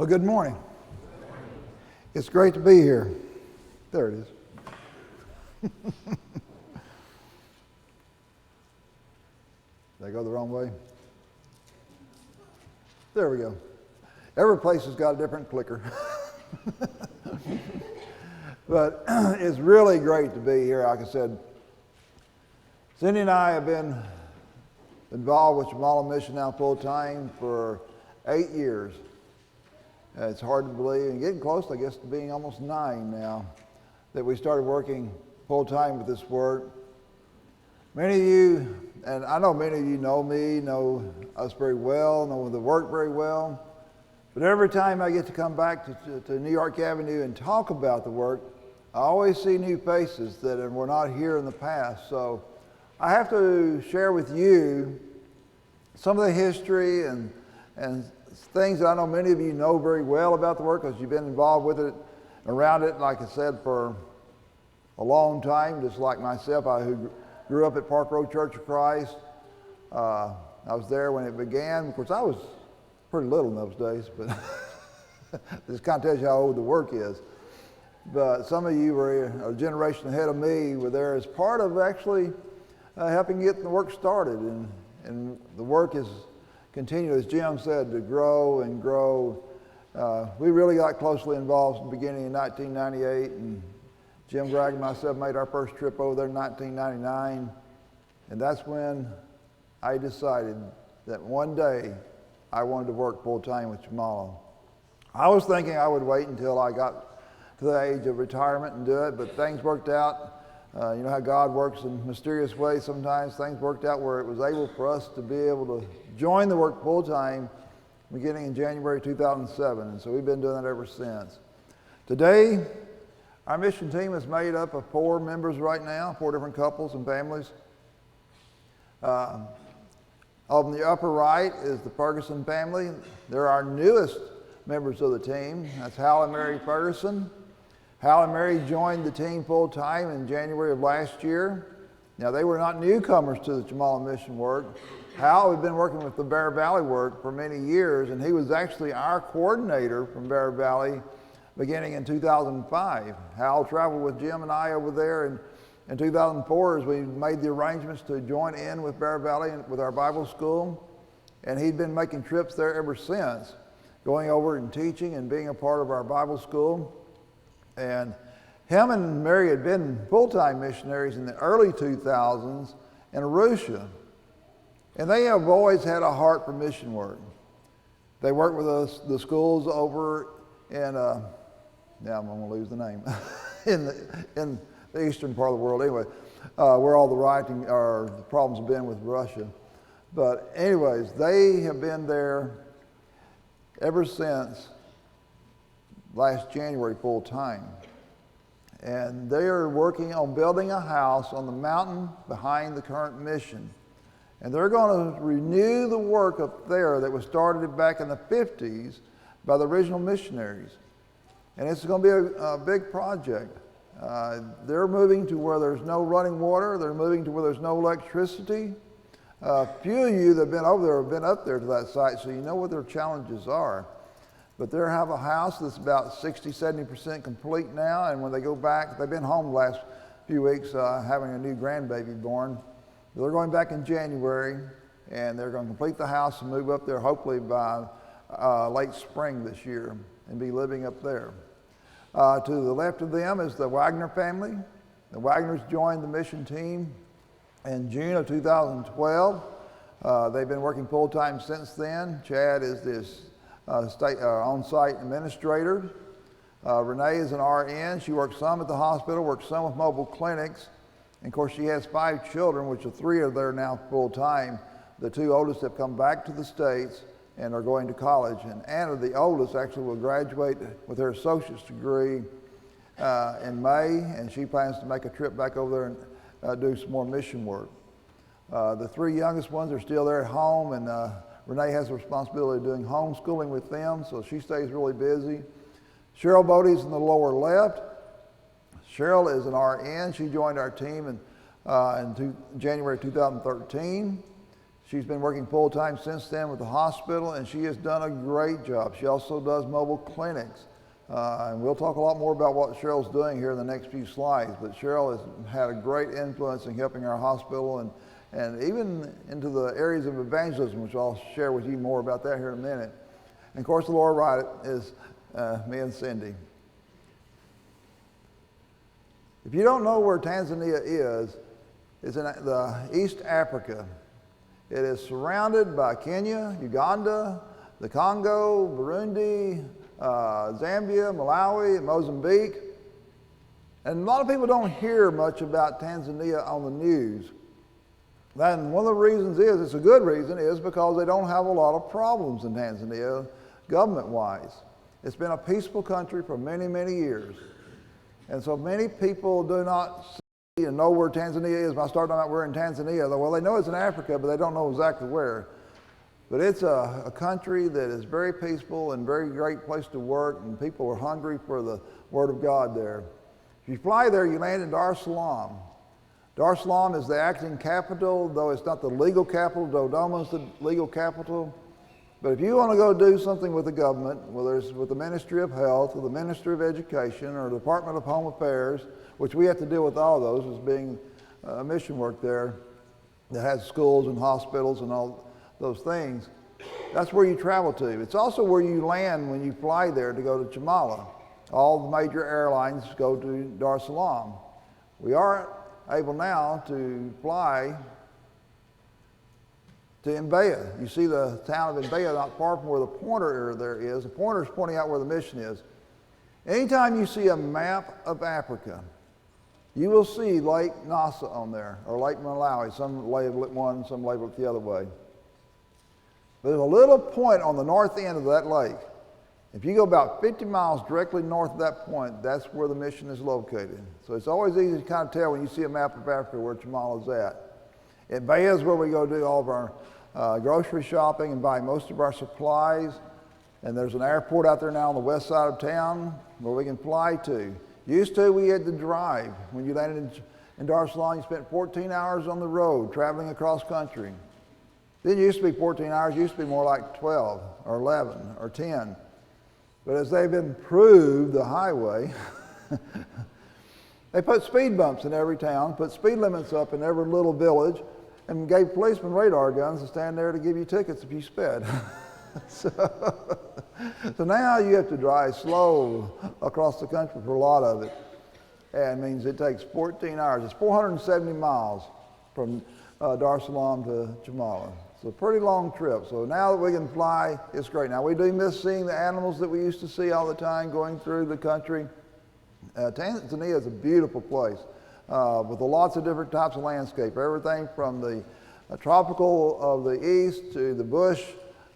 Well, good morning. It's great to be here. There it is. Did I go the wrong way? There we go. Every place has got a different clicker. But it's really great to be here. Like I said, Cindy and I have been involved with Chimala Mission now full time for 8 years. It's hard to believe, and getting close, I guess, to being almost 9 now, that we started working full time with this work. Many of you, and I know many of you know me, know us very well, know the work very well, but every time I get to come back to New York Avenue and talk about the work, I always see new faces that were not here in the past. So I have to share with you some of the history and things that I know many of you know very well about the work because you've been involved with it, around it, like I said, for a long time, just like myself, who grew up at Park Road Church of Christ. I was there when it began. Of course, I was pretty little in those days, but this kind of tells you how old the work is. But some of you were a generation ahead of me, were there as part of actually helping get the work started. And the work is continued, as Jim said, to grow and grow. We really got closely involved in the beginning in 1998, and Jim Gregg and myself made our first trip over there in 1999, and that's when I decided that one day I wanted to work full-time with Chimala. I was thinking I would wait until I got to the age of retirement and do it, but things worked out. You know how God works in mysterious ways sometimes. Things worked out where it was able for us to be able to join the work full-time beginning in January 2007, and so we've been doing that ever since. Today, our mission team is made up of 4 members right now, 4 different couples and families. On the upper right is the Ferguson family. They're our newest members of the team. That's Hal and Mary Ferguson. Hal and Mary joined the team full-time in January of last year. Now, they were not newcomers to the Chimala mission work. Hal had been working with the Bear Valley work for many years, and he was actually our coordinator from Bear Valley beginning in 2005. Hal traveled with Jim and I over there in 2004 as we made the arrangements to join in with Bear Valley with our Bible school, and he'd been making trips there ever since, going over and teaching and being a part of our Bible school. And him and Mary had been full-time missionaries in the early 2000s in Arusha. And they have always had a heart for mission work. They work with the schools over in, now I'm going to lose the name, in the eastern part of the world anyway, where all the rioting or the problems have been with Russia. But anyways, they have been there ever since last January full time. And they are working on building a house on the mountain behind the current mission. And they're going to renew the work up there that was started back in the 50s by the original missionaries. And it's going to be a big project. They're moving to where there's no running water. They're moving to where there's no electricity. A few of you that have been over there have been up there to that site, so you know what their challenges are. But they have a house that's about 60-70% complete now, and when they go back, they've been home the last few weeks having a new grandbaby born. They're going back in January, and they're going to complete the house and move up there hopefully by late spring this year and be living up there. To the left of them is the Wagner family. The Wagners joined the mission team in June of 2012. They've been working full-time since then. Chad is this on-site administrator. Renee is an RN. She works some at the hospital, works some with mobile clinics. And of course, she has 5 children, which 3 are there now full-time. The 2 oldest have come back to the States and are going to college. And Anna, the oldest, actually will graduate with her associate's degree in May, and she plans to make a trip back over there and do some more mission work. The 3 youngest ones are still there at home, and Renee has the responsibility of doing homeschooling with them, so she stays really busy. Cheryl Bodie's in the lower left. Cheryl is an RN. She joined our team in January 2013. She's been working full-time since then with the hospital, and she has done a great job. She also does mobile clinics. And we'll talk a lot more about what Cheryl's doing here in the next few slides. But Cheryl has had a great influence in helping our hospital and even into the areas of evangelism, which I'll share with you more about that here in a minute. And of course, the lower right is me and Cindy. If you don't know where Tanzania is, it's in the East Africa. It is surrounded by Kenya, Uganda, the Congo, Burundi, Zambia, Malawi, and Mozambique. And a lot of people don't hear much about Tanzania on the news. And one of the reasons is, it's a good reason, is because they don't have a lot of problems in Tanzania, government-wise. It's been a peaceful country for many, many years. And so many people do not see and know where Tanzania is. When I start talking about we're in Tanzania, well, they know it's in Africa, but they don't know exactly where. But it's a country that is very peaceful and very great place to work, and people are hungry for the Word of God there. If you fly there, you land in Dar es Salaam. Dar es Salaam is the acting capital, though it's not the legal capital. Dodoma is the legal capital. But if you want to go do something with the government, whether it's with the Ministry of Health or the Ministry of Education or the Department of Home Affairs, which we have to deal with all those as being mission work there that has schools and hospitals and all those things, that's where you travel to. It's also where you land when you fly there to go to Chimala. All the major airlines go to Dar es Salaam. We are able now to fly to Mbeya. You see the town of Mbeya not far from where the pointer there is. The pointer is pointing out where the mission is. Anytime you see a map of Africa, you will see Lake Nasa on there, or Lake Malawi. Some label it one, some label it the other way. There's a little point on the north end of that lake. If you go about 50 miles directly north of that point, that's where the mission is located. So it's always easy to kind of tell when you see a map of Africa where Chimala is at. Mbeya is where we go do all of our grocery shopping and buy most of our supplies. And there's an airport out there now on the west side of town where we can fly to. Used to, we had to drive. When you landed in Dar es Salaam, you spent 14 hours on the road traveling across country. Didn't used to be 14 hours, it used to be more like 12 or 11 or 10. But as they've improved the highway, they put speed bumps in every town, put speed limits up in every little village, and gave policemen radar guns to stand there to give you tickets if you sped. So now you have to drive slow across the country for a lot of it. And it means it takes 14 hours. It's 470 miles from Dar es Salaam to Chimala. It's a pretty long trip. So now that we can fly, it's great. Now we do miss seeing the animals that we used to see all the time going through the country. Tanzania is a beautiful place with lots of different types of landscape. Everything from the tropical of the east to the bush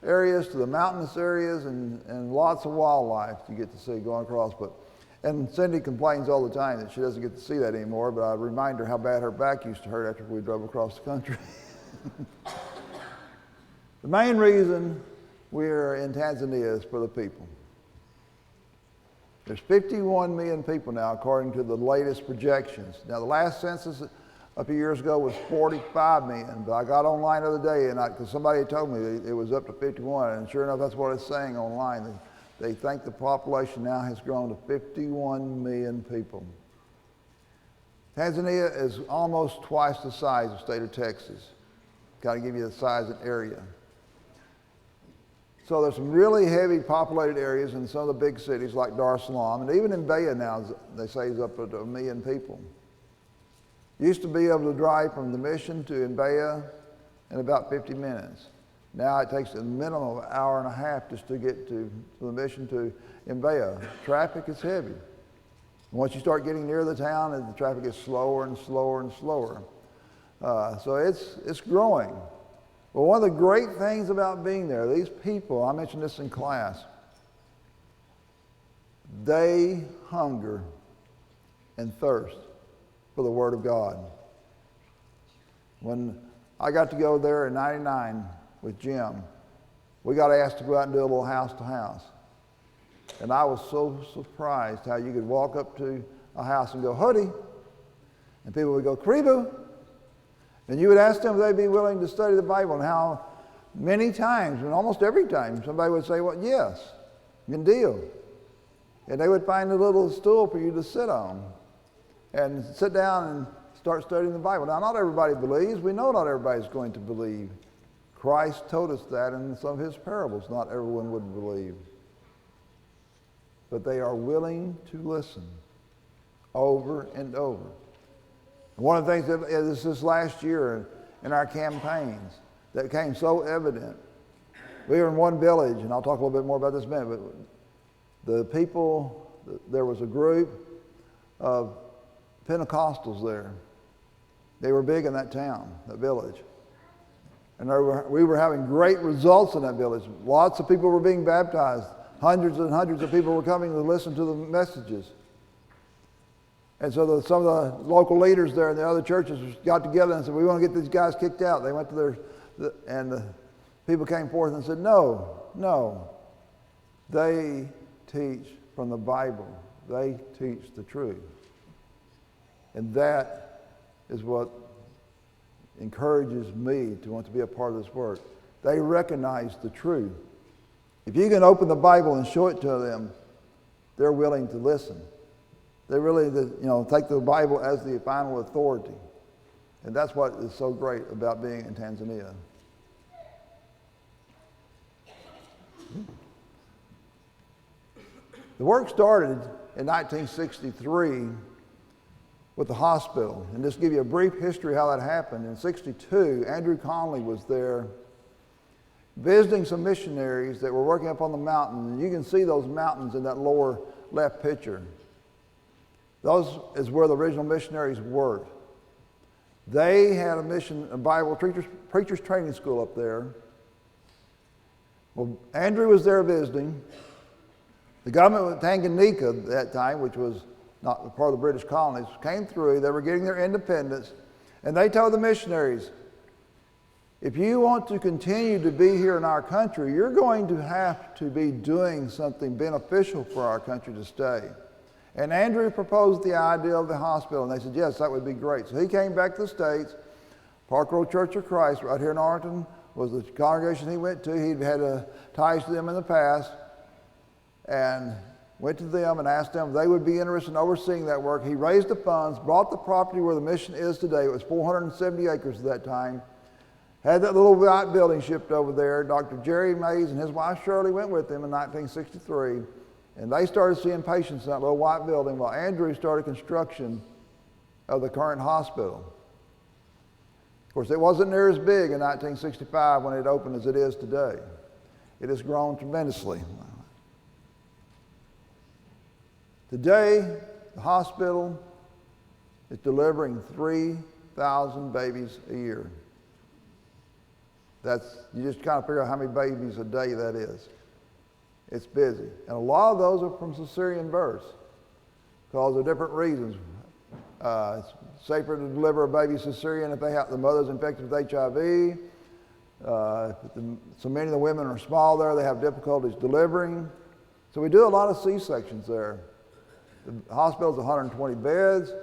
areas to the mountainous areas and lots of wildlife you get to see going across. And Cindy complains all the time that she doesn't get to see that anymore, but I remind her how bad her back used to hurt after we drove across the country. The main reason we're in Tanzania is for the people. There's 51 million people now, according to the latest projections. Now, the last census a few years ago was 45 million, but I got online the other day, because somebody had told me it was up to 51, and sure enough, that's what it's saying online. They think the population now has grown to 51 million people. Tanzania is almost twice the size of the state of Texas. Got to give you the size and area. So there's some really heavy populated areas in some of the big cities like Dar es Salaam, and even in Mbeya now, they say is up to 1 million people. Used to be able to drive from the mission to Mbeya in about 50 minutes. Now it takes a minimum of an hour and a half just to get to the mission to Mbeya. Traffic is heavy. And once you start getting near the town, the traffic gets slower and slower and slower. So it's growing. But one of the great things about being there, these people, I mentioned this in class, they hunger and thirst for the Word of God. When I got to go there in '99 with Jim, we got asked to go out and do a little house to house. And I was so surprised how you could walk up to a house and go, "Hoodie," and people would go, "Karibu," And you would ask them if they'd be willing to study the Bible, and how many times, and almost every time, somebody would say, well, yes, good deal. And they would find a little stool for you to sit on and sit down and start studying the Bible. Now, not everybody believes. We know not everybody's going to believe. Christ told us that in some of his parables. Not everyone would believe. But they are willing to listen over and over. One of the things that is this last year in our campaigns that became so evident, we were in one village, and I'll talk a little bit more about this in a minute, but the people, there was a group of Pentecostals there. They were big in that town, that village. And we were having great results in that village. Lots of people were being baptized. Hundreds and hundreds of people were coming to listen to the messages. And so some of the local leaders there in the other churches got together and said, we want to get these guys kicked out. They went to and the people came forth and said, no. They teach from the Bible. They teach the truth. And that is what encourages me to want to be a part of this work. They recognize the truth. If you can open the Bible and show it to them, they're willing to listen. They really, take the Bible as the final authority. And that's what is so great about being in Tanzania. The work started in 1963 with the hospital. And just to give you a brief history of how that happened. In 1962, Andrew Conley was there visiting some missionaries that were working up on the mountain. And you can see those mountains in that lower left picture. Those is where the original missionaries worked. They had a Bible preachers training school up there. Well, Andrew was there visiting. The government of Tanganyika at that time, which was not part of the British colonies, came through. They were getting their independence. And they told the missionaries, if you want to continue to be here in our country, you're going to have to be doing something beneficial for our country to stay. And Andrew proposed the idea of the hospital, and they said, yes, that would be great. So he came back to the States. Park Road Church of Christ, right here in Arlington, was the congregation he went to. He'd had ties to them in the past, and went to them and asked them if they would be interested in overseeing that work. He raised the funds, bought the property where the mission is today. It was 470 acres at that time. Had that little white building shipped over there. Dr. Jerry Mays and his wife Shirley went with him in 1963. And they started seeing patients in that little white building while Andrew started construction of the current hospital. Of course, it wasn't near as big in 1965 when it opened as it is today. It has grown tremendously. Today, the hospital is delivering 3,000 babies a year. You just kind of figure out how many babies a day that is. It's busy. And a lot of those are from cesarean births because of different reasons. It's safer to deliver a baby cesarean if the mother's infected with HIV. So many of the women are small there. They have difficulties delivering. So we do a lot of C-sections there. The hospital's 120 beds.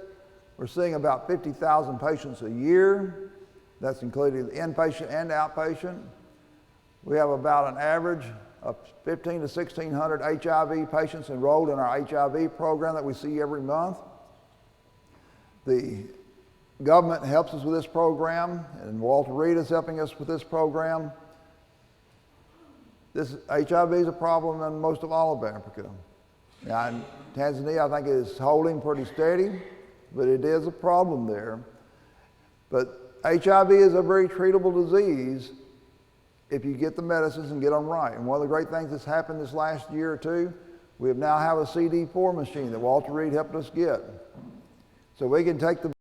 We're seeing about 50,000 patients a year. That's including the inpatient and outpatient. We have about an average of 1,500 to 1,600 HIV patients enrolled in our HIV program that we see every month. The government helps us with this program, and Walter Reed is helping us with this program. This HIV is a problem in most of all of Africa. Now, in Tanzania, I think it is holding pretty steady, but it is a problem there. But HIV is a very treatable disease if you get the medicines and get them right. And one of the great things that's happened this last year or two, we now have a CD4 machine that Walter Reed helped us get. So we can take the